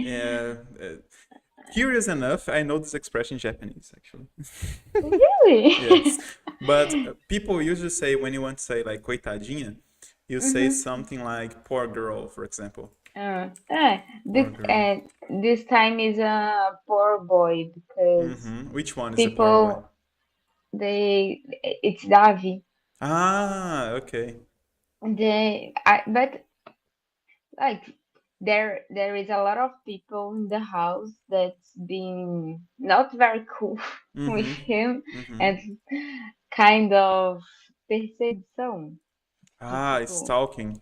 Yeah. Curious enough, I know this expression in Japanese, actually. Really? Yes. But people usually say, when you want to say like coitadinha, you say Mm-hmm. something like poor girl, for example. This Poor girl. this time is a poor boy because Which one is the poor boy? people they it's Davi. Ah, okay. But like there is a lot of people in the house that's being not very cool with Mm-hmm. him Mm-hmm. and kind of perseguição de Ah, it's tipo stalking.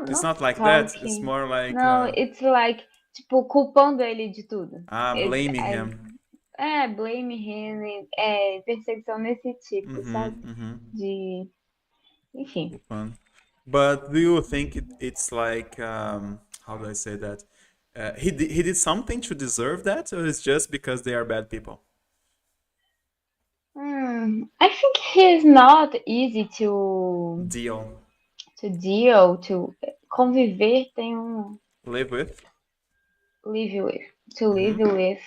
It's not not like that. It's stalking. more like No, it's like tipo culpando ele de tudo. It's blaming him. blame him, perseguição nesse tipo, sabe? Mm-hmm. De enfim. Cool fun. But do you think it's like how do I say that? He did something to deserve that, or it's just because they are bad people? I think he's not easy to Deal. deal, to conviver, tem Live with. live with, to live Mm-hmm. with,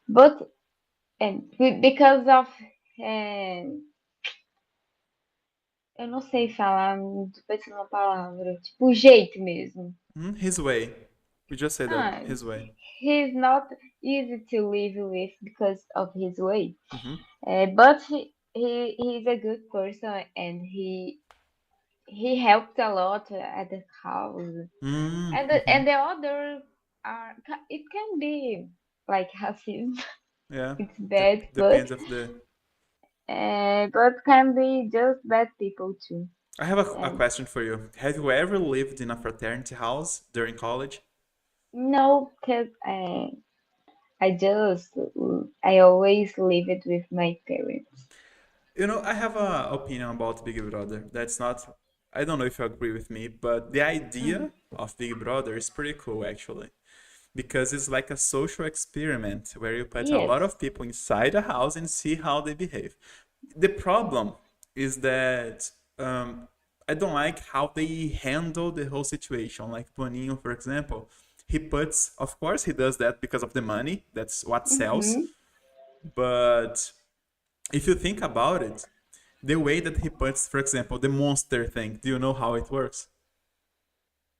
but because of é, eu não sei falar, não tô pensando uma palavra, tipo o jeito mesmo. His way. We just say that. Ah, His way. he's not easy to live with because of his way. Mm-hmm. But he's a good person and he helped a lot at the house. Mm-hmm. And the other are it can be like racism. Yeah. It's bad, Depends of the. but can be just bad people too. I have a And question for you. Have you ever lived in a fraternity house during college? no, because I always leave it with my parents. You know, I have a opinion about Big Brother. That's not. I don't know if you agree with me, but the idea of Big Brother is pretty cool, actually, because it's like a social experiment where you put a Yes. lot of people inside a house and see how they behave. The problem is that I don't like how they handle the whole situation. Like Boninho, for example, he puts, of course, he does that because of the money. That's what sells. Mhm. But if you think about it, the way that he puts, for example, the monster thing, do you know how it works?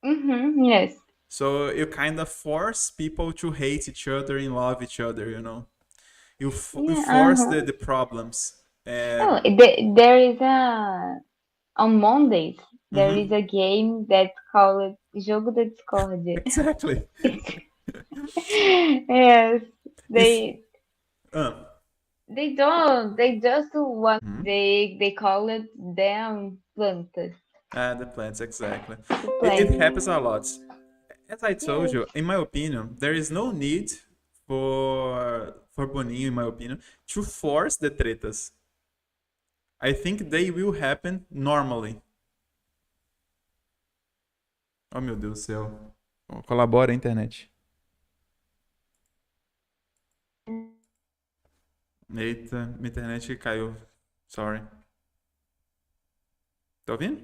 Mhm. Yes. So you kind of force people to hate each other and love each other, you know? You Yeah. force Uh-huh. the problems. Oh, there is a on Mondays there is Mhm. a game that's called Jogo da Discórdia. Exactly. Yes, If they uh, they just want mhm. they call it damn plantas, The plants, exactly. the It plants. happens a lot. As I told Yes. you, in my opinion, there is no need for Boninho, in my opinion, to force the tretas. I think they will happen normally. Oh meu Deus do céu. Colabora a internet. Eita, minha internet caiu. Sorry. Tá ouvindo?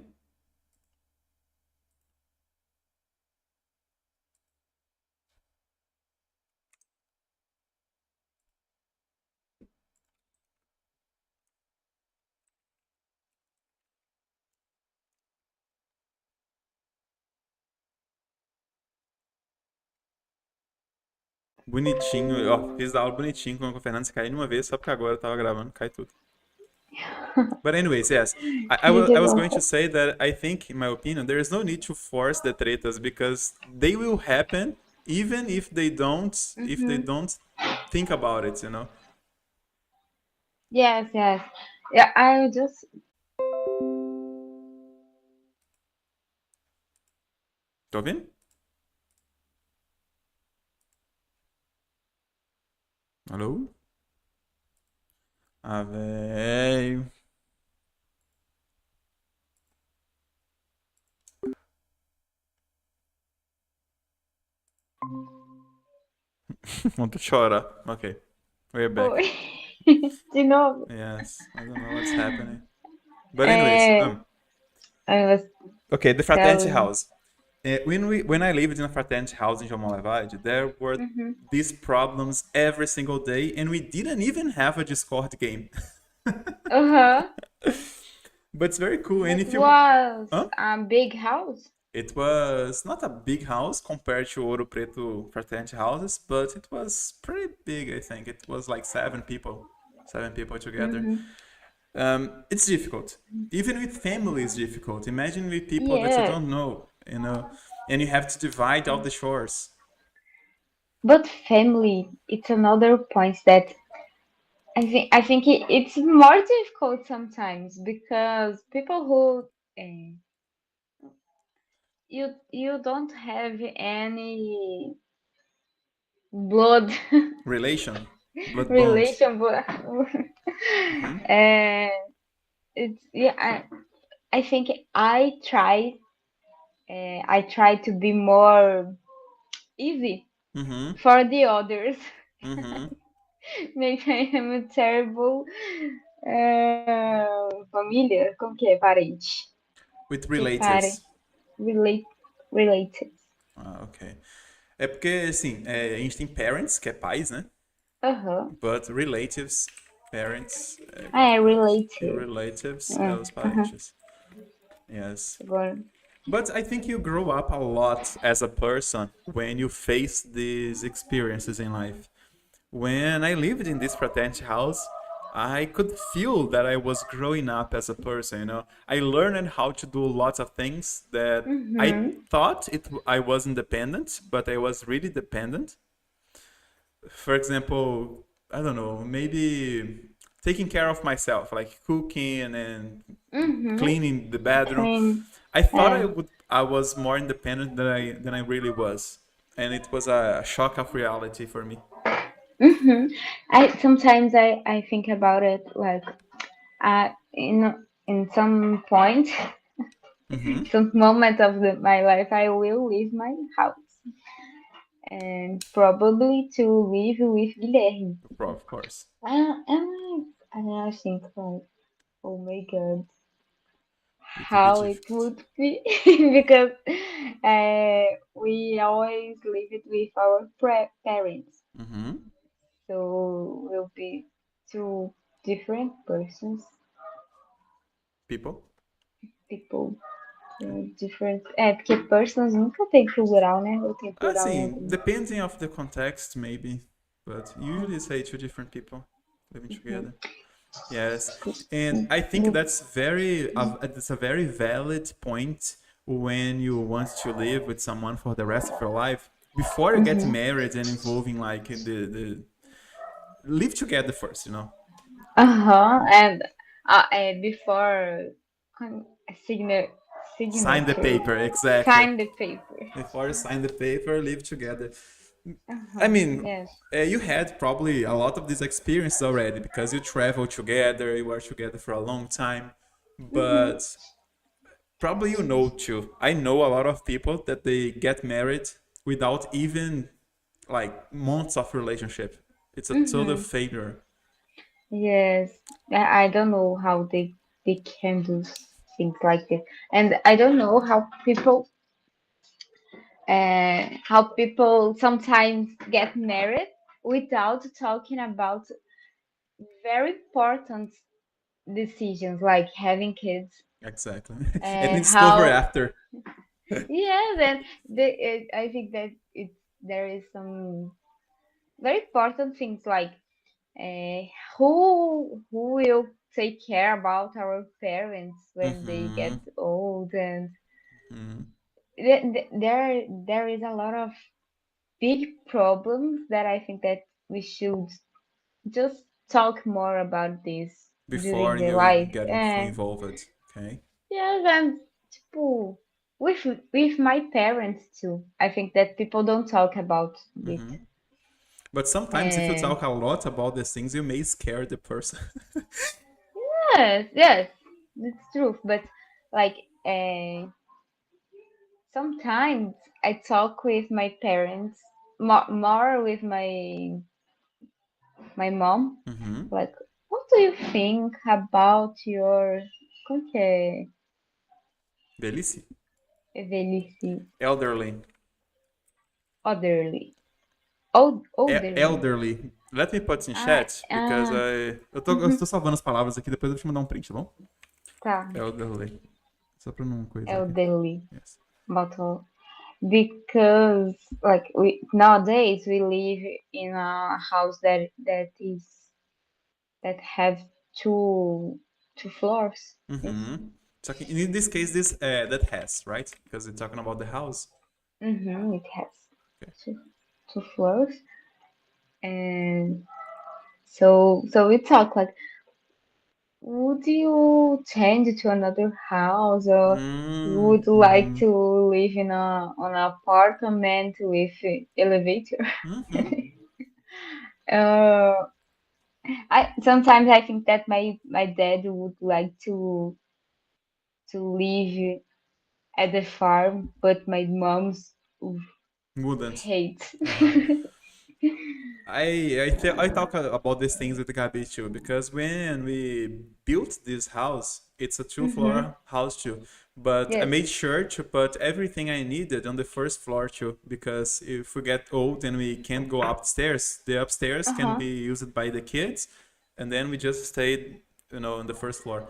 Bonitinho, ó, fiz a aula bonitinho com o Fernando, se cair numa vez, só porque agora eu tava gravando, cai tudo. But anyways, yes, I was going to Misericórdia. say that I think, in my opinion, there is no need to force the tretas because they will happen even if they Mhm. don't think about it, you know. Yes, yes. Yeah, I just Tá ouvindo? Alô? Ah, velho. Vontade de chorar. Okay, we're back. oi. De novo. Yes, I don't know what's happening. But anyways, É, I was okay, the fraternity telling. house. When I lived in a fraternity house in Jamalevade, there were Mm-hmm. these problems every single day, and we didn't even have a Discord game. Uh-huh. But it's very cool. And But if you, was huh? a big house? It was not a big house compared to Ouro Preto fraternity houses, but it was pretty big. I think it was like seven people together. Mm-hmm. It's difficult. Even with family, it's difficult. Imagine with people that you Yes. don't know, and you have to divide all the chores. But family, it's another point that I think it's more difficult sometimes because people who you don't have any blood Relation, blood bond. relation, but Hmm. and it's yeah. I think I try to be more easy Hmm. for the others. Hmm. Maybe I am a terrible família, como que é? Parente. With Que pare. relatives. Relate, related. Ah, ok. É porque, assim, a gente tem parents, que é pais, né? Aham. But relatives, parents, Ah, é e related. relatives é os Aham. parentes. Yes. Agora. But I think you grow up a lot as a person when you face these experiences in life. When I lived in this fraternity house, I could feel that I was growing up as a person. I learned how to do lots of things that I Uhum. thought I was independent, but I was really dependent. For example, I don't know, maybe taking care of myself, like cooking and Uhum. cleaning the bedroom. Clean. I thought É. I was more independent than I really was, and it was a shock of reality for me. Uhum. I sometimes think about it like in some point, Mm-hmm. some moment of my life, I will leave my house and probably to live with Guilherme. Of course. And I think like, oh my God, It would be how it difficult. would be because we always live it with our parents, Mm-hmm. so we'll be two different persons, People. people, Okay. different. É, porque persons nunca tem plural, né? Ou tem plural em Assim, algum. depending of the context, maybe, but usually say two different people living Uhum. together. Yes, and I think that's a very valid point when you want to live with someone for the rest of your life. Before you get Uhum. married and involving like in the live together first. And before signa Sign the signature, paper, exactly. sign the paper. Before you sign the paper, live together. I Uh-huh. mean, Yes. you had probably a lot of these experiences already because you travel together, you were together for a long time. Mhm. But probably you know too. I know a lot of people that they get married without even like months of relationship. It's a total Mhm. failure. Yes. I don't know how they can do things like this, and I don't know how people sometimes get married without talking about very important decisions like having kids Exactly. And and discover how. after. Yes, and I think that there is some very important things like uh, who will take care about our parents when they Mm-hmm. get old, and Mm-hmm. there is a lot of big problems that I think that we should just talk more about this Before during the you life. getting fully And involved. Okay. yes, and tipo, with my parents too. I think that people don't talk about it. Mm-hmm. But sometimes if you And talk a lot about these things, you may scare the person. yes, yes, it's true. But like, uh, sometimes I talk with my parents more with my mom. Mm-hmm. Like, what do you think about your como que é? Velhice. Velhice. Elderly. Elderly. Elderly. Elderly. Let me put in Ah, chat, because ah, eu uhum, tô salvando as palavras aqui, depois eu vou te mandar um print, tá bom? tá. Elderly. Só pra não coisar aqui. Elderly. Yes. Bottle. Because like we nowadays we live in a house that have two floors. Yes. Mm-hmm. So in this case, that has, right? Because we're talking about the house. Mm-hmm, it has Okay. two floors, and so we talk like, would you change to another house, or would like Mm-hmm. to live in an apartment with elevator? Mm-hmm. uh, I sometimes I think that my dad would like to live at the farm, but my mom's Wouldn't. hates. Uh-huh. I talk about these things with Gabi too, because when we built this house, it's a Mm-hmm. two-floor house too. But I Yes. made sure to put everything I needed on the first floor too, because if we get old and we can't go upstairs, the upstairs can Uh-huh. be used by the kids, and then we just stayed, on the first floor.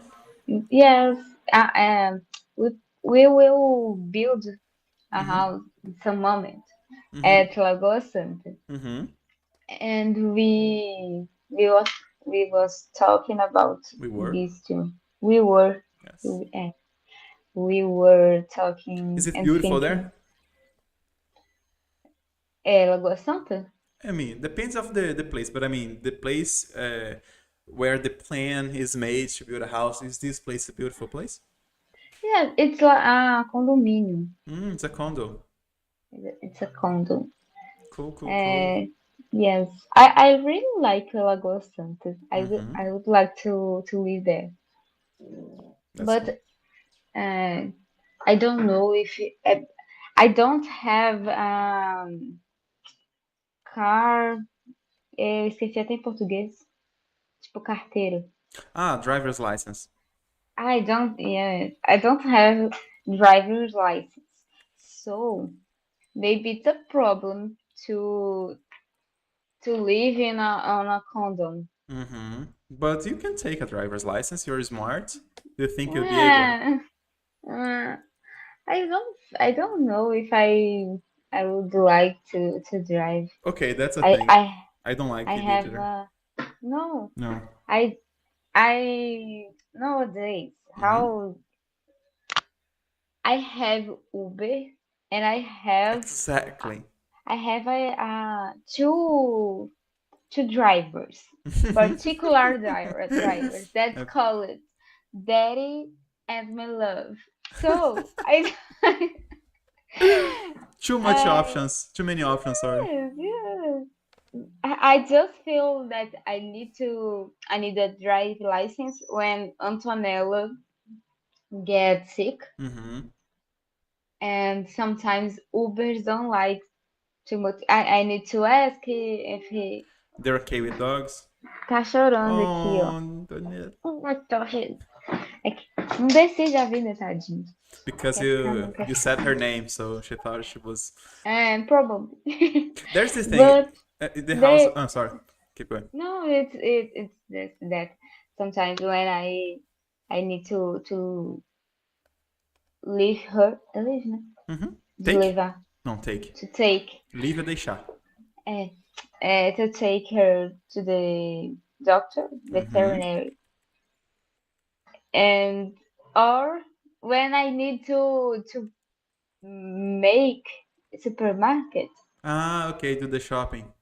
Yes. Uh, um, we we will build a Mm-hmm. house in some moment Mm-hmm. at Lagoa Santa, Mm-hmm. and we was talking about We were. these two. We were Yes. we, eh, we were Is talking it and beautiful thinking. there? Lagoa Santa? I mean, depends of the place, but I mean, the place where the plan is made to build a house, is this place a beautiful place? Yeah, it's like a condominium. It's a condo. It's a condo. Cool, cool, cool. Uh, yes, I really like Lagoa Santa. Mm-hmm. I would like to live there, That's but cool. I don't know if I don't have car. Esqueci até em português. Tipo carteira. Ah, driver's license. I don't. Yeah, I don't have driver's license, so maybe it's a problem to to live in on a condo. Mm-hmm. But you can take a driver's license. You're smart. Do you think you'll be able? Yeah. Uh, I don't know if I would like to drive. Okay, that's a I thing. I I don't I like it have either. no. No. I nowadays Mm-hmm. how I have Uber, and Exactly. I have two drivers, particular drivers. That's Uh, called Daddy and my love. So I Too much I options. Too many options, sorry. yes, yes. I just feel that I need a drive license when Antonella gets sick, Mm-hmm. and sometimes Ubers don't like too much. I need to ask if he They're okay with dogs. tá chorando aqui, ó. Oh, Daniel. Uma torre. É que não decide a vida, tadinho. Because Quer ficar, não you quer you ficar. said her name, so she thought she was. And probably. There's this thing. But The house. they I'm sorry. Keep going. no, it's this that sometimes when I need to leave her, leave, né? Mm-hmm. De Take? levar, No, take. to take, Leave e deixar. é, to take her to the doctor, Mm-hmm. veterinary, and or when I need to make supermarket Ah, okay. Do the shopping.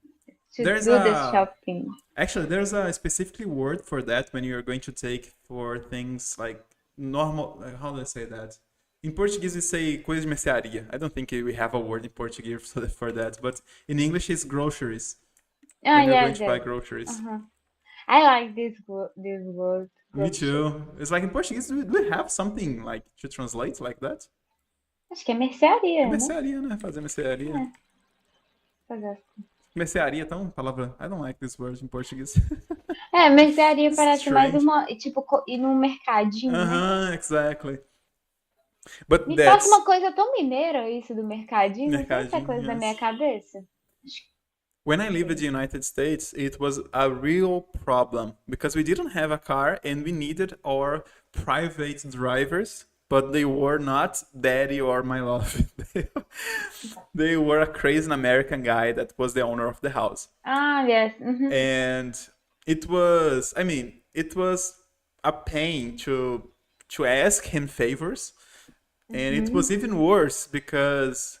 to There's do the a shopping. Actually, there's a specifically word for that when you're going to take for things like normal. How do I say that? In Portuguese, we say coisa de mercearia. I don't think we have a word in Portuguese for that, but in English, it's groceries. Ah, When you're going yes, to buy yes. groceries. Uh-huh. I like this word Me grocery. too. It's like in Portuguese, do we have something like to translate like that? Acho que é É mercearia, né? mercearia, né? Fazer mercearia. É, fazer assim. Mercearia é tão palavra. I don't like this word in Portuguese. Mercearia It's parece mais strange. uma, tipo, ir num mercadinho, né? Uh-huh, exactly. But Me passa that's uma coisa tão mineira isso do mercadinho. Não sei se é mercadinho, coisa da minha yes. cabeça. When I lived in Sim. the United States, it was a real problem because we didn't have a car and we needed our private drivers, but they were not daddy or my love. They were a crazy American guy that was the owner of the house. Ah, yes. Uhum. And it was, I mean, it was a pain to ask him favors, and it was Uhum. even worse because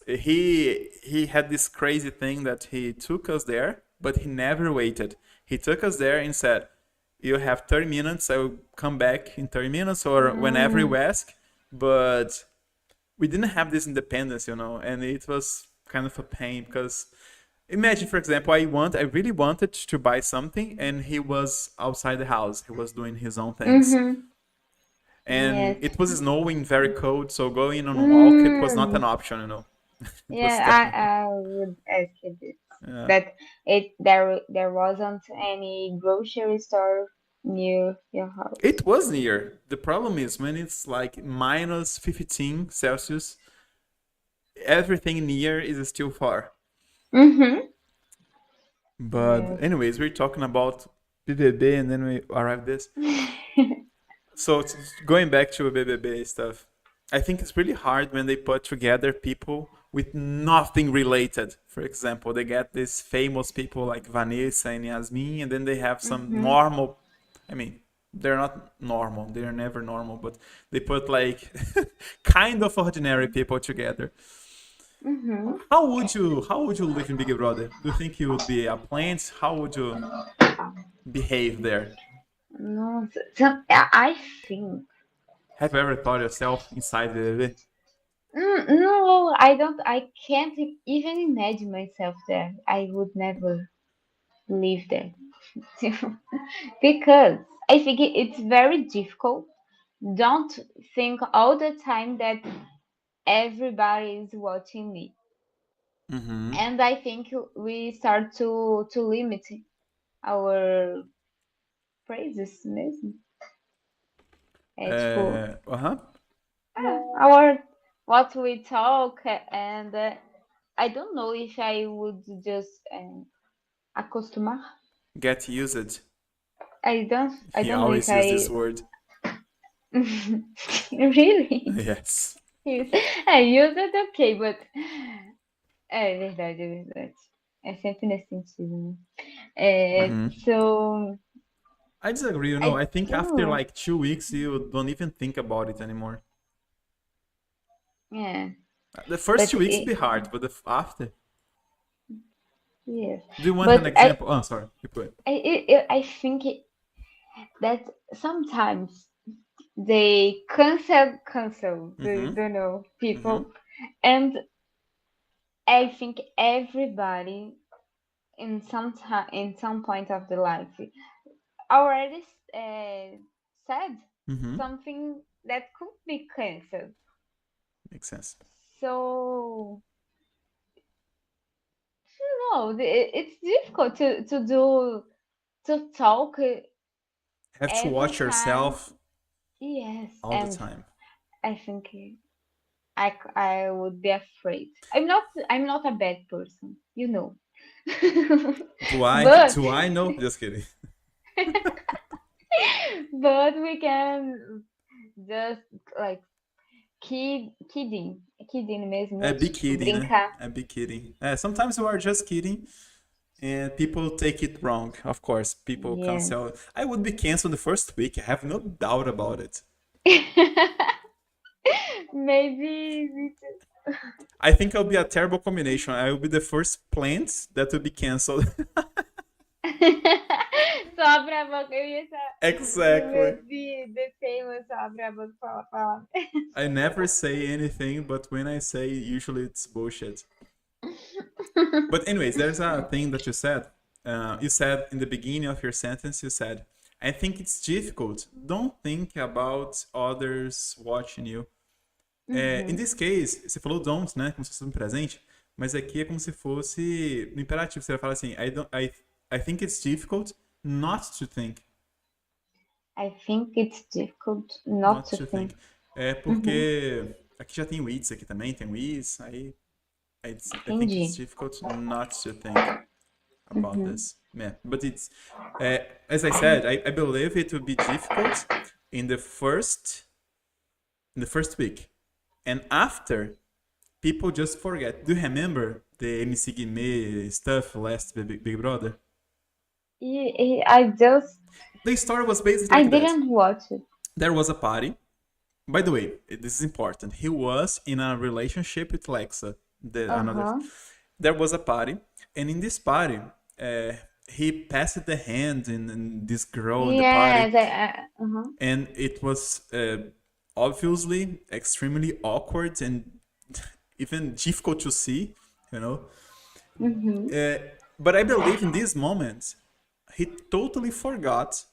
he had this crazy thing that he took us there, but he never waited. He took us there and said, "You have 30 minutes. I will come back in 30 minutes or whenever you Hum. ask." But we didn't have this independence, and it was kind of a pain because imagine, for example, I really wanted to buy something, and he was outside the house. He was doing his own things, Uhum. and Yes. it was snowing, very cold, so going on a walk it was not an Hum. option. It was Yeah, definitely. I would ask you this. Yeah. That there wasn't any grocery store near your house. It was near. The problem is when it's like minus 15 Celsius, everything near is still far. Mm-hmm. But Yes. anyways, we're talking about BBB and then we arrived this. So going back to BBB stuff, I think it's really hard when they put together people with nothing related. For example, they get these famous people like Vanessa and Yasmin, and then they have some Mm-hmm. normal. I mean, they're not normal. They're never normal, but they put like kind of ordinary people together. Mm-hmm. How would you live in Big Brother? Do you think you would be a plant? How would you behave there? No, I think. Have you ever thought yourself inside the No, I don't. I can't even imagine myself there. I would never live there because I think it's very difficult. Don't think all the time that everybody is watching me, Mm-hmm. and I think we start to limit our phrases mesmo. É tipo, Uh-huh. our what we talk, and I don't know if I would just acostumar. Get used. I He don't know if always uses this I word. really. Yes. I use it okay, but é verdade, é verdade. É sempre nesse sentido, né? Mm-hmm. So I disagree. I I think don't after know. like 2 weeks, you don't even think about it anymore. Yeah, The first but 2 weeks be hard, but after. yes, Do you want an but example? Oh, sorry. Keep going. I think that sometimes they cancel the Mm-hmm. don't know Mm-hmm. people, and I think everybody in some point of the life already said Mm-hmm. something that could be canceled. Makes sense. So you know it's difficult to talk Have to every watch time. yourself Yes, all the and time. I think I would be afraid. I'm not a bad person, you know. Do I? but Do I know? Just kidding. but we can just like kidding mesmo, Be tipo kidding, né? brincar. Be kidding. Sometimes you are just kidding, and people take it wrong. Of course, people Yes. cancel. I would be canceled the first week. I have no doubt about it. Maybe we I think I'll be a terrible combination. I will be the first plant that will be canceled. só abre a boca, eu Exactly. ia de tema, só abre a boca e fala palavra. I never say anything, but when I say, usually it's bullshit. But anyways, there's a thing that you said. You said in the beginning of your sentence, you said, I think it's difficult. Don't think about others watching you. In Uhum. this case, você falou don't, né? Como se fosse um presente. Mas aqui é como se fosse no imperativo. Você vai falar assim, I think it's difficult not to think. I think it's difficult not Not to to think. think. É Uhum. porque aqui já tem o It's aqui também, tem o Is, aí I think it's Entendi. difficult not to think about Uhum. this. Yeah, but it's as I said, I believe it will be difficult in the first week, and after people just forget. Do you remember the MC Guimê stuff last Big Brother? I just The story was basically I like that. didn't watch it. There was a party. By the way, this is important. He was in a relationship with Lexa. Another. Uh-huh. There was a party, and in this party, uh, he passed the hand in this girl in the party, Yes, uh-huh. and it was obviously extremely awkward and even difficult to see, you know. Mm-hmm. Uh, but I believe in this moment, he totally forgot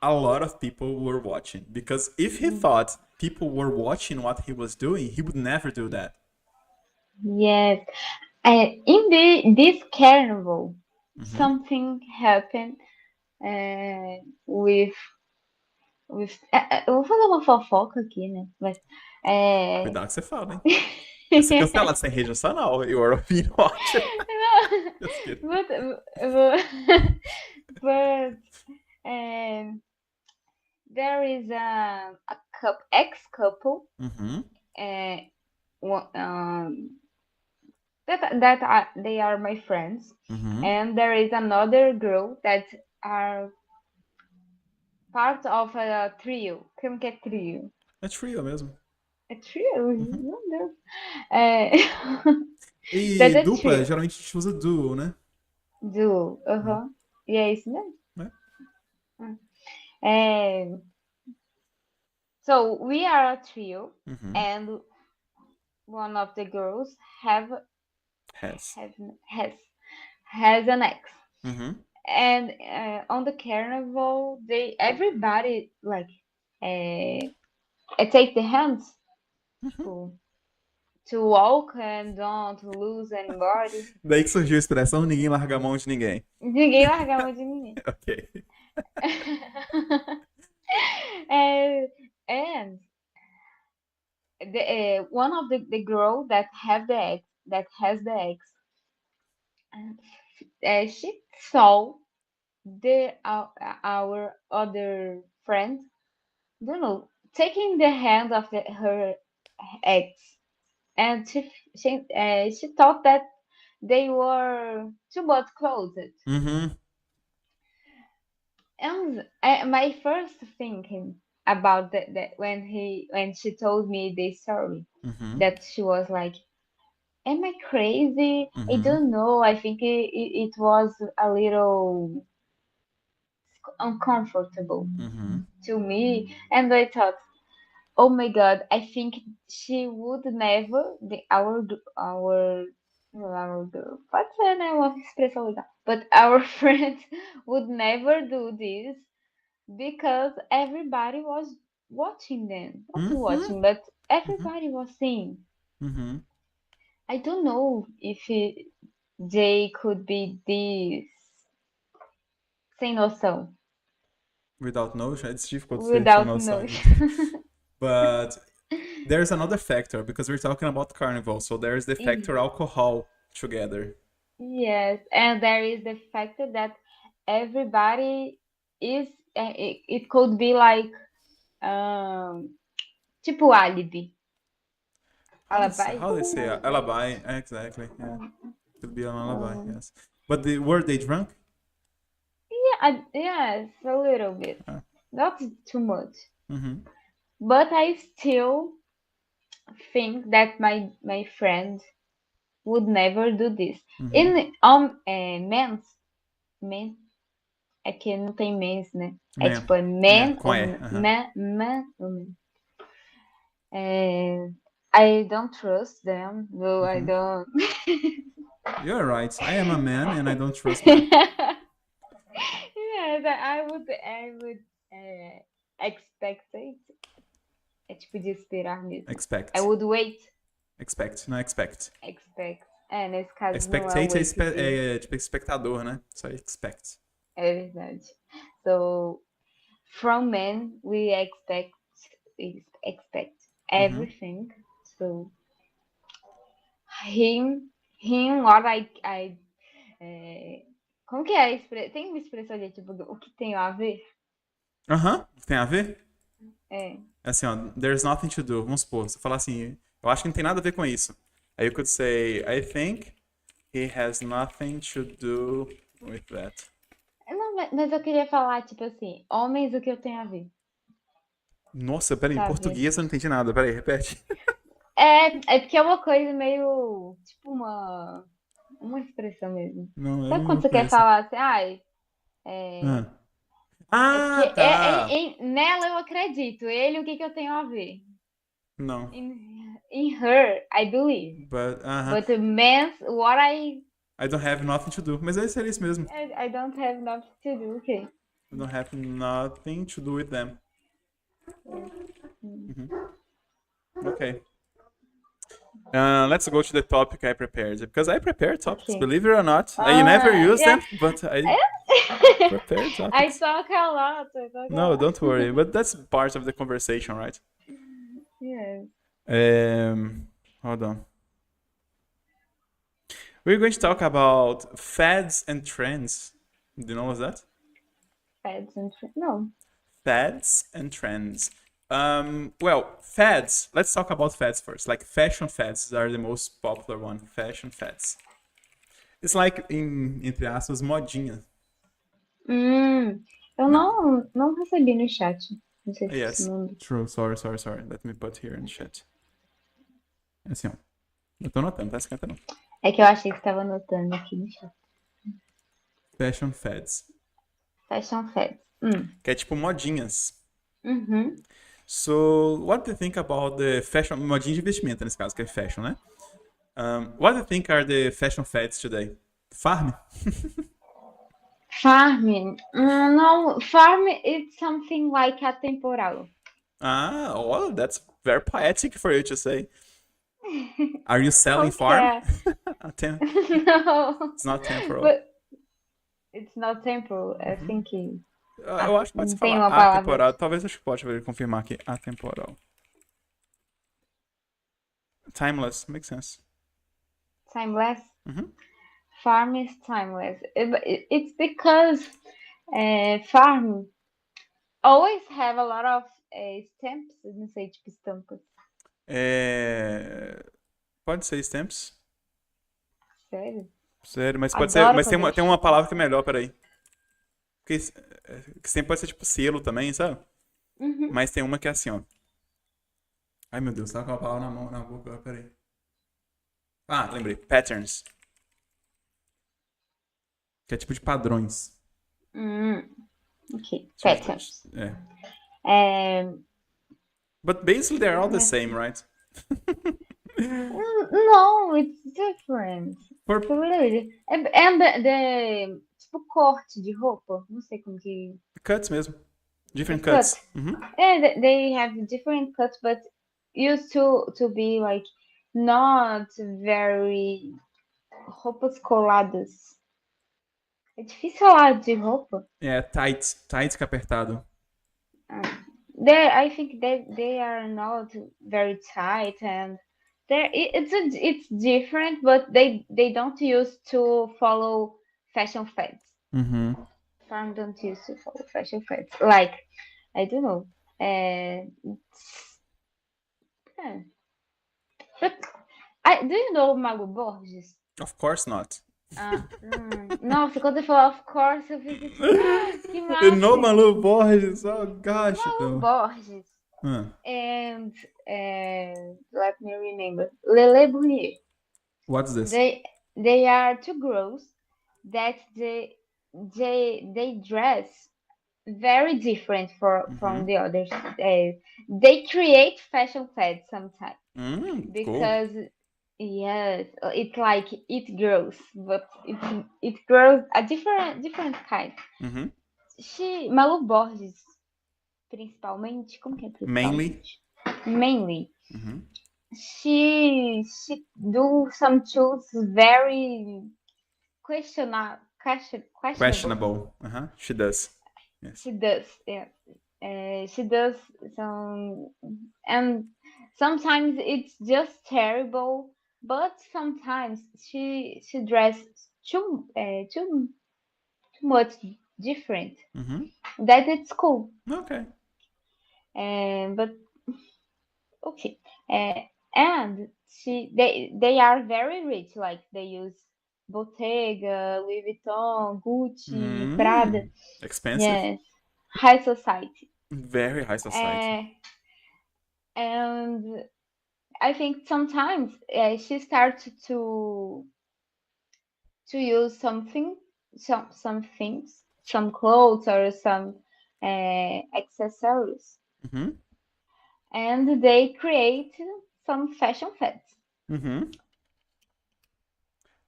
a lot of people were watching. Because if he thought people were watching what he was doing, he would never do that. Yes. In this carnival, Uhum. something happened with eu vou fazer uma fofoca aqui, né? Mas é, Cuidado que você fala, hein? Vai ser cancelado sem rede nacional. You are being watched. Just kidding. but but um, there is a ex couple Uhum. uh, that they are my friends, Uhum. and there is another girl that are part of a trio. Como que é trio? É trio mesmo. É trio? Uhum. Meu Deus. É... E That a dupla, trio. geralmente a gente usa duo, né? Do. Uhum. Aham. E é isso mesmo. Né? É... So we are a trio, Uhum. and one of the girls have Has. have has has an ex. Uhum. And on the carnival, they everybody like uh, take the hands Uhum. to walk and don't lose anybody. Daí que surgiu a expressão ninguém larga a mão de ninguém. Ninguém larga a mão de ninguém. Ok. And one of the girl that have the ex that has the ex, she saw our other friend, don't know, taking the hand of her ex, and she thought that they were too much close. Uhum. And my first thinking about that when she told me this story, Uhum. that she was like, "Am I crazy? I Uhum. don't know. I think it was a little uncomfortable Uhum. to me." And I thought, "Oh my God, I think she would never our girl. Pode ser, né? Uma expressão legal. But our friend would never do this because everybody was watching them. Not Uhum. watching, but Uhum. everybody was seeing." Uhum. I don't know if they could be this sem noção, Without notion, it's difficult to say sem without noção. notion. But there's another factor because we're talking about carnival. So there's the factor alcohol together. Yes, and there is the fact that everybody is. It could be like tipo álibi, alibi. How they say alibi? Exactly. Yeah, could be an alibi. Yes, but were they drunk? Yeah, yes, a little bit, Ah. not too much, Mhm. but I still think that my friend would never do this. Mhm. In men é que não tem mens, né? É Man. tipo é Yeah, man com ou E. Aham. man ou man. É, I don't trust them. No, I Mhm. don't. You're right. I am a man and I don't trust men. Yes, I would expect it. É tipo de esperar mesmo. I Expect. would wait, Expect, não expect. expect. É, nesse caso não é Expectate wait de. é tipo espectador, né? Só expect. É verdade. So from men we expect Uhum. everything. So him what I como que é a expressão? Tem uma expressão de tipo o que tem a ver? Aham, tem a ver? É. É assim, ó, there's nothing to do. Vamos supor, você falar assim, eu acho que não tem nada a ver com isso. Aí you could say, I think he has nothing to do with that. Não, mas eu queria falar, tipo assim, homens, o que eu tenho a ver, Nossa, peraí, em sabe? português eu não entendi nada. Peraí, repete. É porque é uma coisa meio, tipo uma expressão mesmo. Não, eu Sabe quando não você quer conheço. falar assim, ai, é, Ah, é porque ah tá. nela eu acredito, ele, o que que eu tenho a ver? Não. In her, I believe. But, But the man's, what I don't have nothing to do. Mas aí seria isso mesmo. I don't have nothing to do, okay. I don't have nothing to do with them. Yes. Mhm. Okay. Let's go to the topic I prepared. Because I prepared topics, Okay. believe it or not. I never use Yeah. them, but I prepared I topics. talk a lot. I talk a No, lot. don't worry. But that's part of the conversation, right? Yes. Hold on. We're going to talk about fads and trends. Do you know what's that? Fads and no. Fads and trends. Well, fads. Let's talk about fads first. Like fashion fads are the most popular one. Fashion fads. It's like entre aspas modinha. Eu não recebi no chat. Não sei se você Yes, mandou. true. Sorry. Let me put here in chat. É assim, ó. Eu tô anotando, tá esquenta não. É que eu achei que estava anotando aqui no chat. Fashion fads. Fashion fads. Que é tipo modinhas. Uhum. So, what do you think about the fashion... Modinha de vestimenta, nesse caso, que é fashion, né? What do you think are the fashion fads today? Farm? Farming. No, farm is something like atemporal. Oh, that's very poetic for you to say. Are you selling Como que farm? é? Tem- Não. It's not temporal. But it's not temporal. I think Eu acho que pode se não tem falar uma palavra. atemporal. Talvez acho que pode confirmar aqui. Atemporal. Timeless, makes sense. Timeless. Uhum. Farm is timeless. It's because farm always have a lot of stamps. Não sei, tipo estampas. Pode ser stamps. Sério? Sério, mas pode ser. Adoro Mas quando é tem uma chique. palavra que é melhor, peraí. Porque stamp pode ser tipo selo também, sabe? Uhum. Mas tem uma que é assim, ó. Ai meu Deus, tava com a palavra na mão, na boca, peraí. Ah, lembrei. Patterns. Que é tipo de padrões. Ok. Deixa eu ver. Patterns. But basically they're all the Mas, same, right? no, it's different. For Really. And tipo corte de roupa. Não sei como que. cuts mesmo. The Different cut. cuts. Uhum. Yeah, they have different cuts, but used to be like not very roupas coladas. É difícil falar de roupa. É, tights. Tights que é apertado. I think they are not very tight and it's different, but they don't use to follow fashion fads. Uhum. Farm don't use to follow fashion fads. Like I don't know. Yeah. But do you know Mago Borges? Of course not. Nossa, quando você falou of course, eu fiquei tipo, que No máximo. Malu Borges, oh gosh, Mago no. Borges. Huh. And let me remember. Lele Bournier. What's this? They are two girls that they dress very different from the others. They create fashion fads sometimes Cool. because yes, it's like it grows, but it grows a different kind. Uhum. Malu Borges, principalmente, como que é Mainly. principalmente? Mainly. Uhum. She do some tools very questionable. Questionable. Uh-huh. She does. Yes. She does, yeah. She does some, and sometimes it's just terrible, but sometimes she dressed too much different. Mm-hmm. That it's cool. Okay. But okay. Uh, and they are very rich. Like they use Bottega, Louis Vuitton, Gucci, Prada. Mm. Expensive. Yes, high society. Very high society. Uh, and I think sometimes she starts to use some things, some clothes or some accessories, Mm-hmm. and they create some fashion fads. Mm-hmm.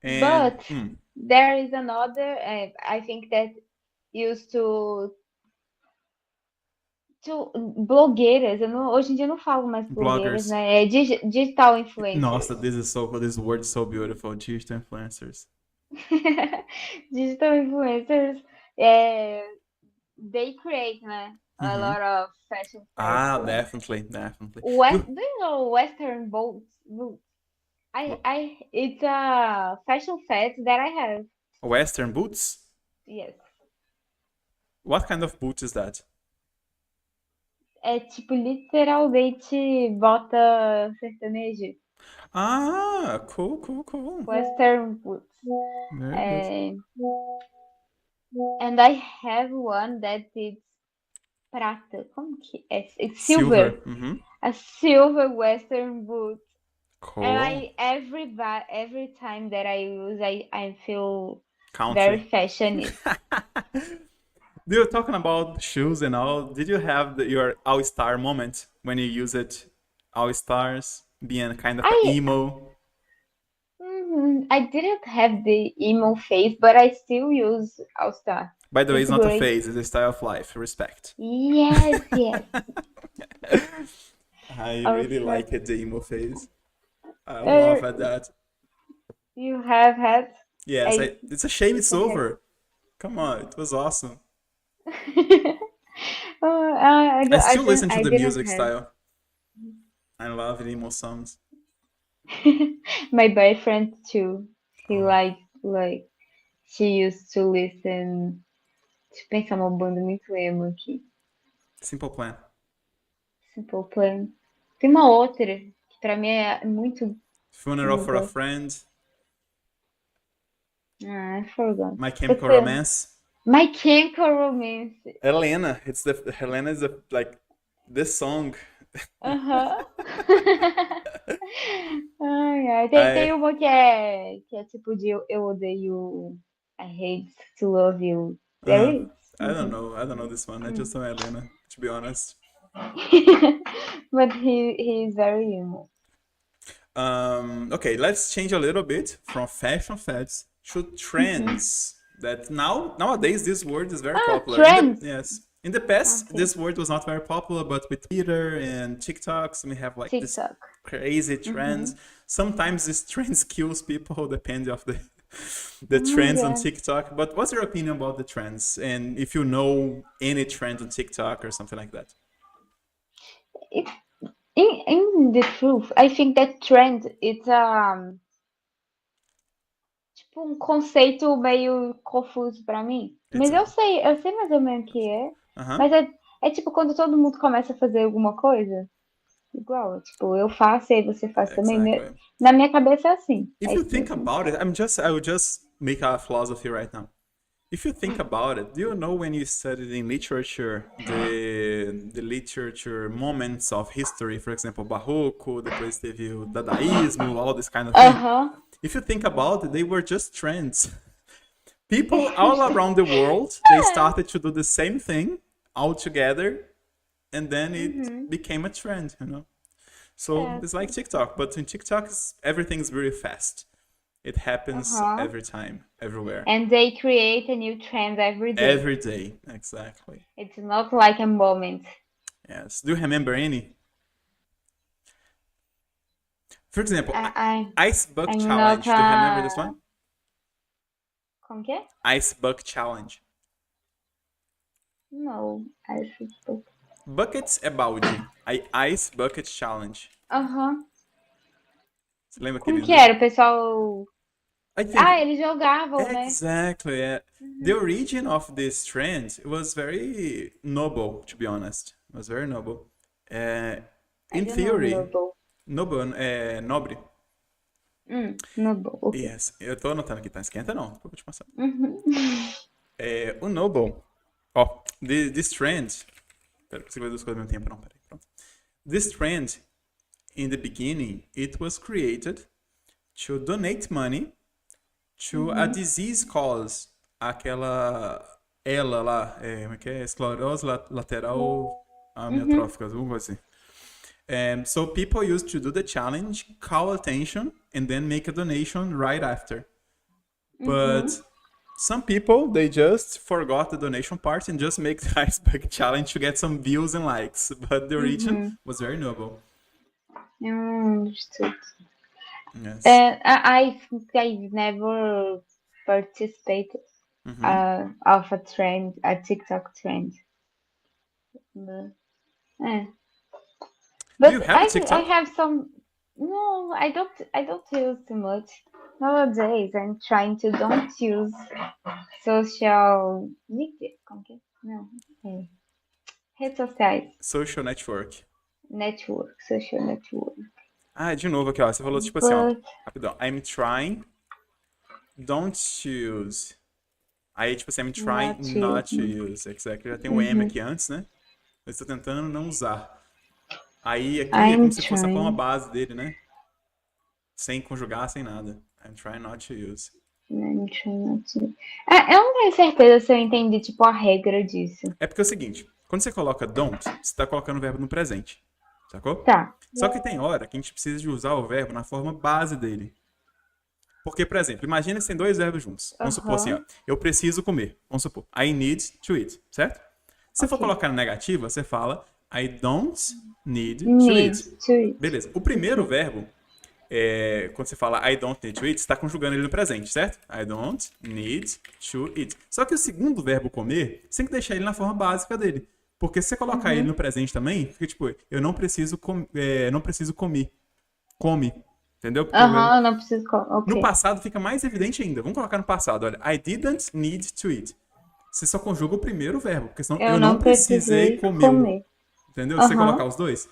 And But there is another, I think that used to blogueiras, hoje em dia eu não falo mais blogueiras, bloggers. né? É digital influencers. Nossa, this is so cool. This word is so beautiful. Digital influencers. Digital influencers, é, they create, né? A Mm-hmm. lot of fashion fads. Ah, definitely, definitely. Do you know Western boots? It's a fashion fad that I have. Western boots? Yes. What kind of boot is that? É tipo literalmente bota sertanejo. Ah, cool, cool, cool. Western boots. Very good. É, and I have one that is prata. Como que é? It's Silver. silver. Mm-hmm. A silver Western boot. And Cool. every time that I use, I feel very Country. fashionista. You're talking about shoes and all. Did you have your all-star moment when you use it? All-stars, being kind of an I emo. I didn't have the emo phase, but I still use All Star. By the way, It's it's not a great. phase, it's a style of life. Respect. Yes, yes. I All really Star. like it, the emo phase. I Uh, love at that. you have had Yes, a it's a shame it's you have. over. Come on, it was awesome. Oh, I still listen to I the didn't music have. style. I love emo songs. My boyfriend too. He Oh, like she used to listen. Deixa eu pensar uma banda muito emo aqui. Simple Plan. Simple Plan. Tem uma outra que pra mim é muito Funeral for a boa. Friend. Ah, I forgot. My But Chemical Romance. My Chemical Romance. Helena. Helena is like this song. Aham. Ai, ai. Tem I uma que é tipo de eu odeio. I hate to love you. There uh, is. I don't know. I don't know this one. I just know Helena, to be honest. But he's very emo. Okay, let's change a little bit from fashion fads to trends. That nowadays this word is very popular. Trends. In the past Okay. this word was not very popular, but with Twitter and TikToks we have like this TikTok. crazy trends. Sometimes these trends kills people depending of the Oh my trends on God. TikTok. But what's your opinion about the trends? And if you know any trend on TikTok or something like that? It, in the truth, I think that trend it's tipo um conceito meio confuso pra mim. It's Mas a eu sei mais ou menos o que é. uh-huh. Mas é tipo quando todo mundo começa a fazer alguma coisa. Igual, tipo, eu faço e aí você faz também. Exactly. Na minha cabeça é assim. If É you isso think mesmo. about it, I will just make a philosophy right now. If you think about it, do you know when you studied in literature the literature moments of history, for example, Barroco, depois teve o Dadaísmo, all this kind of thing? Aham. If you think about it, they were just trends. People all around the world, they started to do the same thing all together, and then it became a trend, you know? So it's like TikTok, but in TikTok, everything's very fast. It happens every time, everywhere. And they create a new trend every day. Every day, exactly. It's not like a moment. Yes. Do you remember any? For example, I Ice Buck I'm Challenge. not Do you remember this one? Como que é? Ice Buck Challenge. No, I suppose. Buckets é balde. Aí Ice Bucket Challenge. Aham. Você lembra Como aqueles que vídeos? era? O pessoal. I think Ah, eles jogavam, né? exactly. Yeah. The origin of this trend was very noble, to be honest. It was very noble. I In don't know, theory, Noble. nobre. Noble, ok. Yes. Eu tô anotando aqui, tá? Esquenta não. Depois eu vou te passar. Uhum. O noble. Ó, this trend. Pera, não consigo ver duas coisas ao mesmo tempo, não. Peraí, pronto. This trend, in the beginning, it was created to donate money to a disease cause. Aquela. Ela lá, como é que é? Esclerose lateral amiotrófica, alguma coisa assim. So people used to do the challenge, call attention, and then make a donation right after. But some people, they just forgot the donation part and just make the ice bucket challenge to get some views and likes. But the origin was very noble. Understood. Yes. I think I never participated of a trend, a TikTok trend. But, Do but you have a I TikTok? have some. No, I don't use too much nowadays. I'm trying to don't use social media. Como que é? Não, redes sociais, Social network. social network. Ah, de novo aqui, ó. Você falou tipo assim, ó. But Rapidão. I'm trying, don't use. Aí, tipo assim, I'm trying not not to use. use. Exactly. Já tem um M aqui antes, né? Eu estou tentando não usar. Aí aqui é I'm como se fosse a forma trying. base dele, né? Sem conjugar, sem nada. I'm trying not to use. I'm trying not to. Eu não tenho certeza se eu entendi, tipo, a regra disso. É porque é o seguinte, quando você coloca don't, você está colocando o verbo no presente. Sacou? Tá. Só que tem hora que a gente precisa de usar o verbo na forma base dele. Porque, por exemplo, imagina que tem dois verbos juntos. Vamos supor assim, ó. Eu preciso comer. Vamos supor. I need to eat. Certo? Se for colocar na negativa, você fala I don't need to Need eat. to eat. Beleza. O primeiro verbo, quando você fala I don't need to eat, você está conjugando ele no presente, certo? I don't need to eat. Só que o segundo verbo comer, você tem que deixar ele na forma básica dele. Porque se você colocar ele no presente também, fica tipo, eu não preciso comer. Come. Entendeu? Porque Eu não preciso. no Ok. passado fica mais evidente ainda. Vamos colocar no passado. Olha, I didn't need to eat. Você só conjuga o primeiro verbo, porque senão eu não precisei comer. Entendeu? Se você colocar os dois.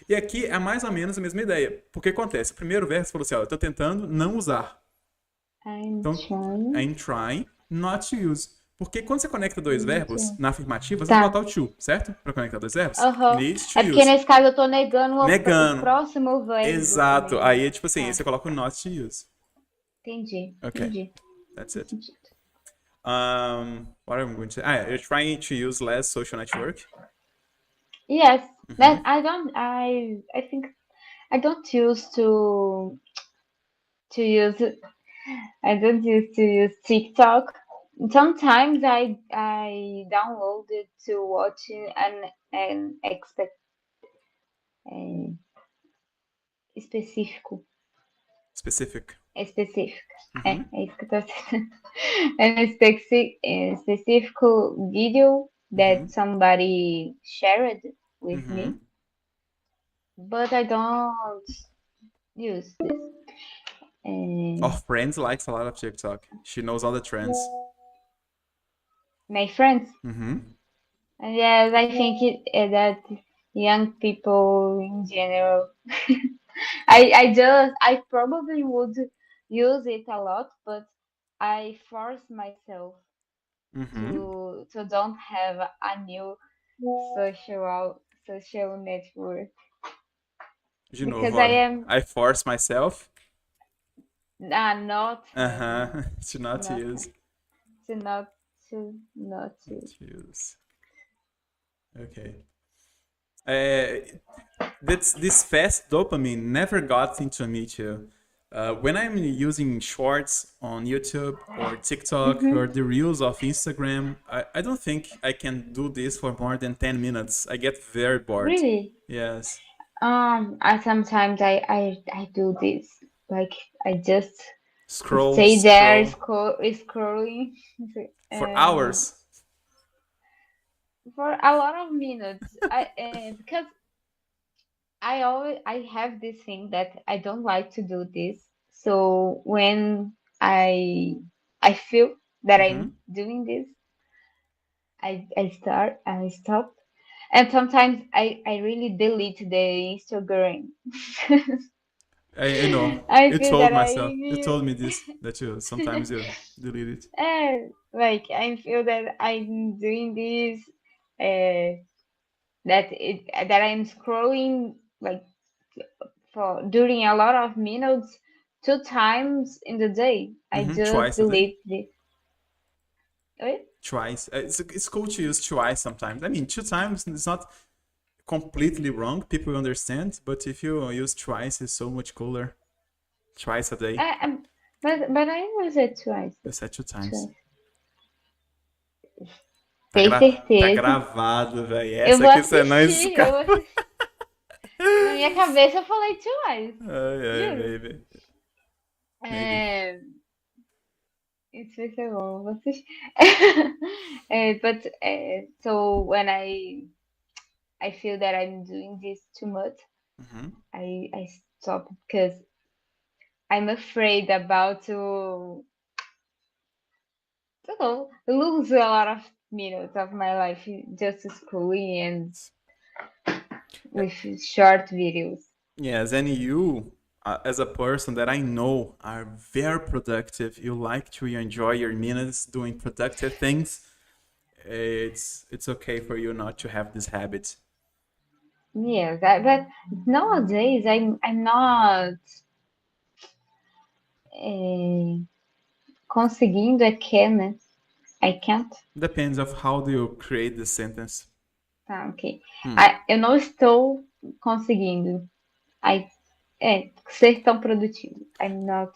E aqui é mais ou menos a mesma ideia. Porque acontece, o primeiro verso falou assim, ó, eu tô tentando não usar. Então, I'm trying not to use. Porque quando você conecta dois verbos na afirmativa, você tem que botar o to, certo? Pra conectar dois verbos. Need to É porque use. nesse caso eu tô negando o Negando. próximo verbo. Exato. Também. Aí é tipo assim, aí você coloca o not to use. Entendi. Ok. Entendi. That's it. What am I going to say? You're trying to use less social network. Yes. That I don't. I think I don't use to use. I don't use to use TikTok. Sometimes I download it to watch an específico. Specific. Específica. É isso que eu tô dizendo. An específico video that somebody shared with me, but I don't use this. Our friend likes a lot of TikTok. She knows all the trends. My friends. Yes, I think that young people in general. I probably would use it a lot, but I force myself to don't have a new social network. De Because novo, I force myself. Not to not use. to not use. Okay. This fast dopamine never got into me too. When I'm using shorts on YouTube or TikTok or the reels of Instagram, I don't think I can do this for more than 10 minutes. I get very bored. Really? Yes. Sometimes I do this. Like I just Scroll. stay there scrolling For hours. for a lot of minutes. Because I have this thing that I don't like to do this. So when I feel that I'm Mm-hmm. doing this, I stop, and sometimes I really delete the Instagram. I know. I You feel that told I myself. You told me this that you sometimes you delete it. like I feel that I'm doing this, that I'm scrolling like for during a lot of minutes, 2 times in the day. I Mm-hmm. just Twice a day. delete this. Oi? Twice. It's cool to use twice sometimes. I mean, two times is not completely wrong. People understand, but if you use twice, it's so much cooler. Twice a day. I, um, but I use it twice. You said two times. Twice. Tá, Tem tá certeza. gravado, velho. Eu Essa vou aqui você não assistir, eu vou escapa. assistir. Na minha cabeça eu falei twice. Ai, ai, Juro. maybe. Maybe. É, isso vai ser bom, eu vou assistir. But so when I feel that I'm doing this too much, Mm-hmm. I stop because I'm afraid about to, I don't know, lose a lot of minutes of my life just scrolling and with short videos. Yes, and you, as a person that I know are very productive, you like to enjoy your minutes doing productive things. It's okay for you not to have this habit. Yes, but nowadays I'm not eh, conseguindo, é que, né? I can't. Depends of how do you create the sentence. Tá, ok. Hmm. Eu não estou conseguindo. I, ser tão produtivo. I'm not.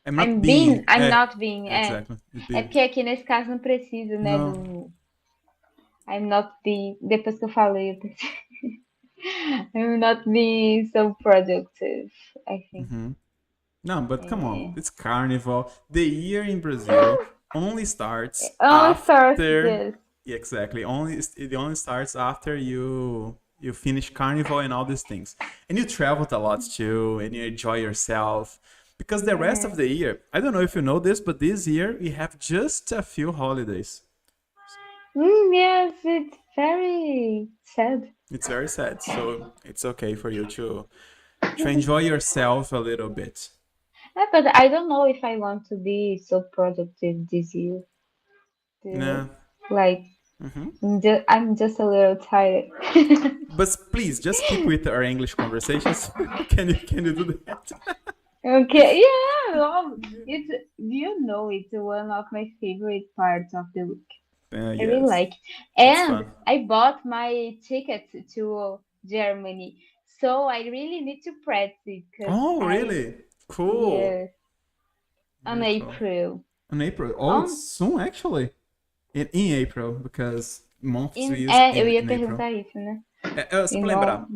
I'm not being. I'm not being. Exactly. É porque aqui nesse caso não precisa, né? No. Do I'm not being. Depois que eu falei, eu pensei, I'm not being so productive, I think. Hmm. No, but come on, É, it's carnival. The year in Brazil only starts only start after. this. Yeah, exactly. It only starts after you finish carnival and all these things, and you traveled a lot too, and you enjoy yourself. Because the rest of É. the year, I don't know if you know this, but this year we have just a few holidays. Yes, it's very sad. It's very sad, so it's okay for you to enjoy yourself a little bit. But I don't know if I want to be so productive this year. Do you know? Yeah. Like, Hmm. I'm just a little tired. But please, just keep with our English conversations. Can you do that? Okay, yeah, well, it's, you know, it's one of my favorite parts of the week. I really Yes, like. it's And fun. I bought my ticket to Germany, so I really need to practice because Oh, really? Cool. yes, on Very cool. April. In April. Oh, it's On, soon actually. In April, because months we use eu ia in April. perguntar isso, né? Só E pra não, lembrar,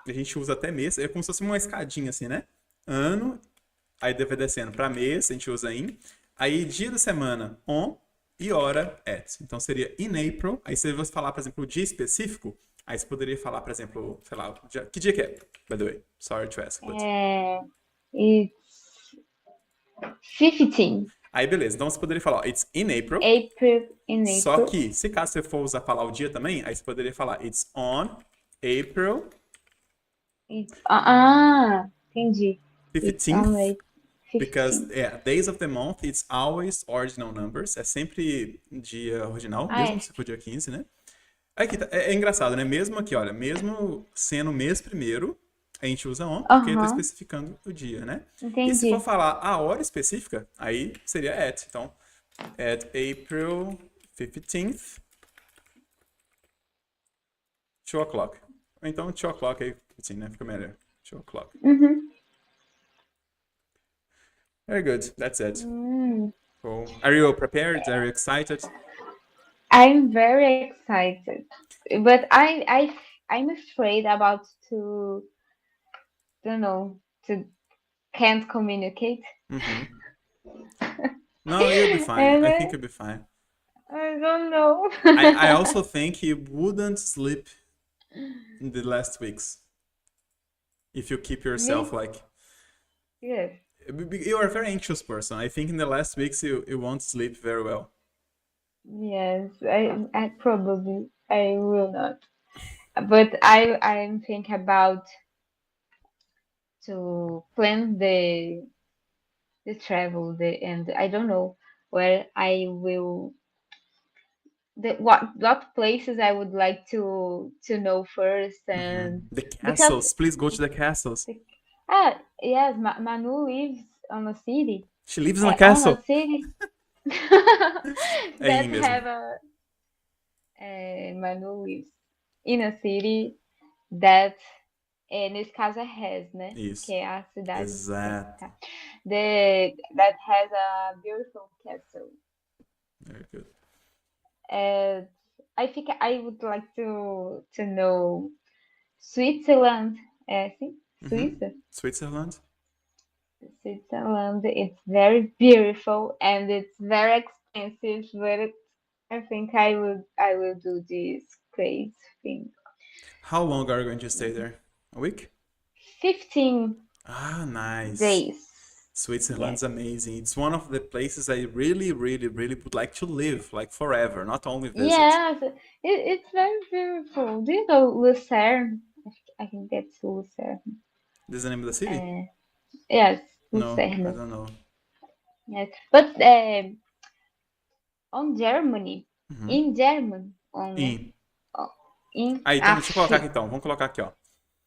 a gente usa até mês, é como se fosse uma escadinha assim, né? Ano, aí deve descendo pra mês, a gente usa in. Aí dia da semana, on, e hora, at. Então seria in April. Aí se você falar, por exemplo, o dia específico, aí você poderia falar, por exemplo, sei lá, que dia que é? By the way, sorry to ask, but... it's 15 Aí beleza, então você poderia falar, it's in April. April in Só April. que, se caso você for usar falar o dia também, aí você poderia falar it's on April Entendi. It's on 15th, April because 15. days of the month it's always ordinal numbers, é sempre dia ordinal, mesmo É. se for dia 15, né? Aqui é engraçado, né? Mesmo aqui, olha, mesmo sendo o mês primeiro, a gente usa on, porque ele tá Aham, especificando o dia, né? E se for entendi. falar a hora específica, aí seria at. Então, at April 15th, 2 o'clock. Ou então 2 o'clock aí, assim, né? Fica melhor. 2 o'clock. Uhum. Very good. That's it. Hum. Cool. Are you prepared? Are you excited? I'm very excited, but I'm afraid about to, don't know, to can't communicate. Mm-hmm. No, you'll be fine. And I think you'll be fine. don't know. I also think you wouldn't sleep in the last weeks if you keep yourself Me? like Yes. you are a very anxious person. I think in the last weeks you won't sleep very well. Yes, I probably I will not. But I'm thinking about to plan the travel and I don't know where I will what places I would like to know first and The because castles, please go to the castles. the, yes, Manu lives on a city She lives in a on a castle. city É em that mesmo. have Manu lives in a city that nesse caso é Res, né? Que Isso. é a cidade. Exato. Tá. That has a beautiful castle. Very good. I think I would like to know Switzerland. É assim? Suíça? Switzerland. Switzerland. It's very beautiful and it's very expensive, but I think I will do this crazy thing. How long are you going to stay there? A week? 15 Ah, nice. days. Switzerland's Yes. amazing. It's one of the places I really, really, really would like to live, like forever, not only visit. Yes, it's very beautiful. Do you know Lucerne? I think that's Lucerne. This is the name of the city? Yes, No, I Lucerne. don't know. Yes, but on Germany, Uhum. in German, on Em. in Então, deixa eu colocar aqui então. Vamos colocar aqui, ó.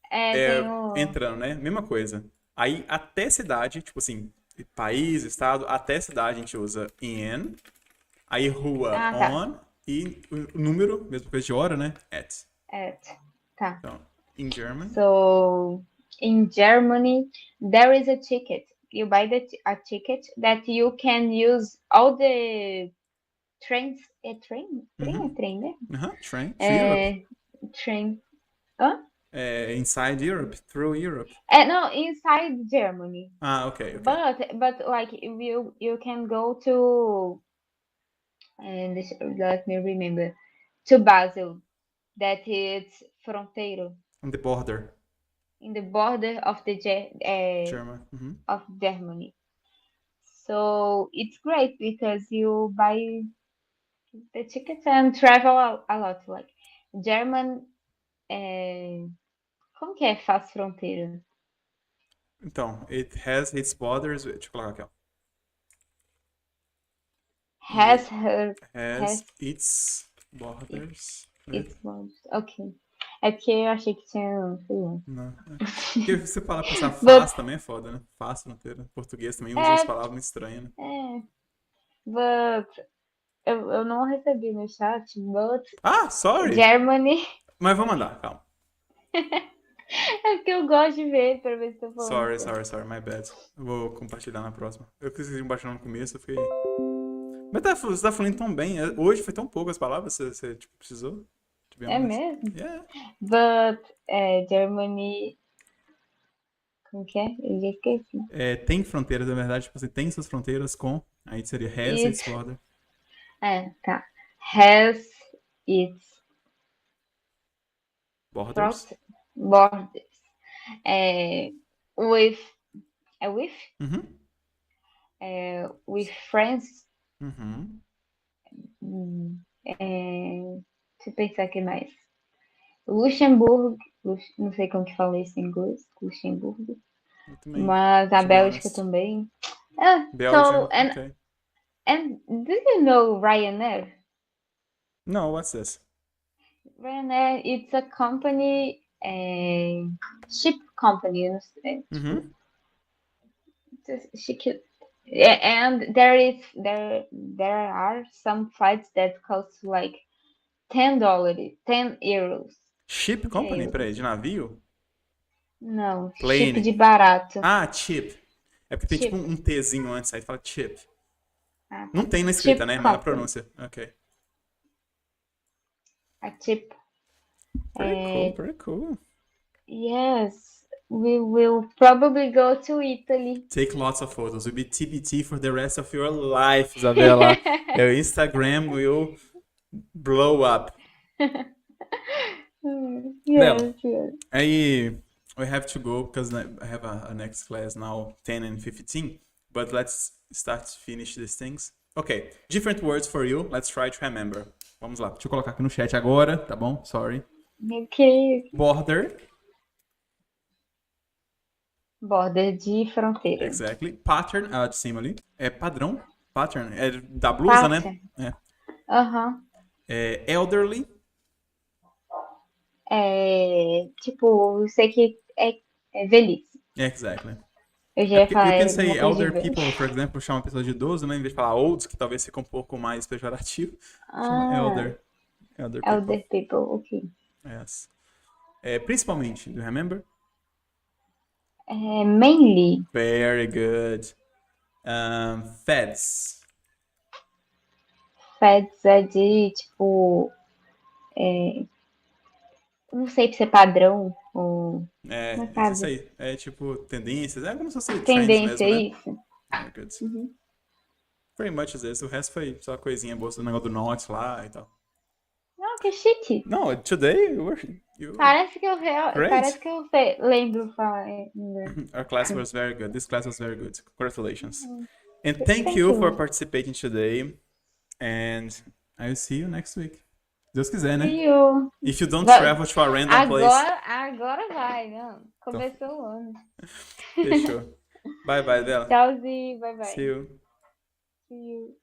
tem o Entrando, né? Mesma coisa. Aí, até cidade, tipo assim, país, estado, até cidade a gente usa in. Aí, rua, tá. on. E o número, mesma coisa de hora, né? At. Tá. Então, in German. So in Germany, there is a ticket. You buy a ticket that you can use all the trains. Train? Trem é trem, né? Train to Europe. Train. Hã? Inside Europe, through Europe. No, inside Germany. Okay. But like you can go to and let me remember to Basel. That is fronteiro On the border. in the border of the German. of Germany. So it's great because you buy the tickets and travel a lot. Like German, como que é faz fronteira? Então, it has its borders. Deixa eu colocar aqui, ó. Has her Has its borders. its borders. Ok. É porque eu achei que tinha. Não. Porque você falar pensar But- faz também é foda, né? Faz fronteira. Português também usa as palavras muito estranhas, né? But eu não recebi no chat, but Ah, sorry! Germany. Mas vou mandar, calma. É porque eu gosto de ver pra ver se tô falando. Sorry, my bad. Eu vou compartilhar na próxima. Eu esqueci de compartilhar no começo, eu fiquei. Mas você tá falando tão bem. Hoje foi tão poucas palavras, você tipo, precisou? É mesmo? Yeah. But Germany. Como que é? Eu já esqueci. Tem fronteiras, na verdade, tipo, você tem suas fronteiras com. Aí seria has its border. Tá. Has its Borders. borders. With with friends. Deixa eu pensar aqui mais. Luxemburgo. Não sei como que fala isso em inglês. Luxemburgo. Mas a Bélgica também. Belgium, and, okay. and do you know Ryanair? No, what's this? Ryanair, it's a company, ship company. And there are some flights that cost like $10, 10 euros. Ship company? Peraí, de navio? Não, Plane. chip de barato. Ah, chip. É porque tem Chip. tipo um Tzinho antes, aí fala chip. Tá. Não tem na escrita, Chip né? Mas na company. pronúncia. Ok. A chip. Very cool. Yes, we will probably go to Italy. Take lots of photos. Will be TBT for the rest of your life, Isabela. Your Instagram will Blow up. Yes, Bella, yes. we have to go because I have a next class now, 10 and 15. But let's start to finish these things. Okay, different words for you. Let's try to remember. Vamos lá. Deixa eu colocar aqui no chat agora, tá bom? Sorry. Ok. Border. Border de fronteira. Exactly. Pattern, de cima ali. É padrão. Pattern. É da blusa, Pattern. né? Aham. É elderly. Tipo, eu sei que é velhice. Exactly. Eu já É ia porque falar you can alguma say coisa de elder velho. people, por exemplo, chama uma pessoa de idoso, né? Em vez de falar olds, que talvez fique um pouco mais pejorativo. Chama Ah, elder. Elder people. elder people, ok. Yes. Principalmente, do you remember? Mainly, Very good. Feds. feds é de, tipo, não sei se é padrão ou Isso mercado. aí. É tipo tendências. É como se fosse trends Tendência, mesmo, é né? isso? Very good. Uhum. Pretty much this. O resto foi só coisinha boa do negócio do Notes lá e tal. Não, que chique. No, today you were Parece que great. parece que eu lembro falar inglês. Our class was very good. This class was very good. Congratulations. And thank Thank you for you. participating today. And I will see you next week. Se Deus quiser, né? See you. If you don't Va- travel to a random place. Agora vai, não. Então, Começou o ano. fechou. Bye bye, Dela. Tchauzinho, bye See bye. you. See you.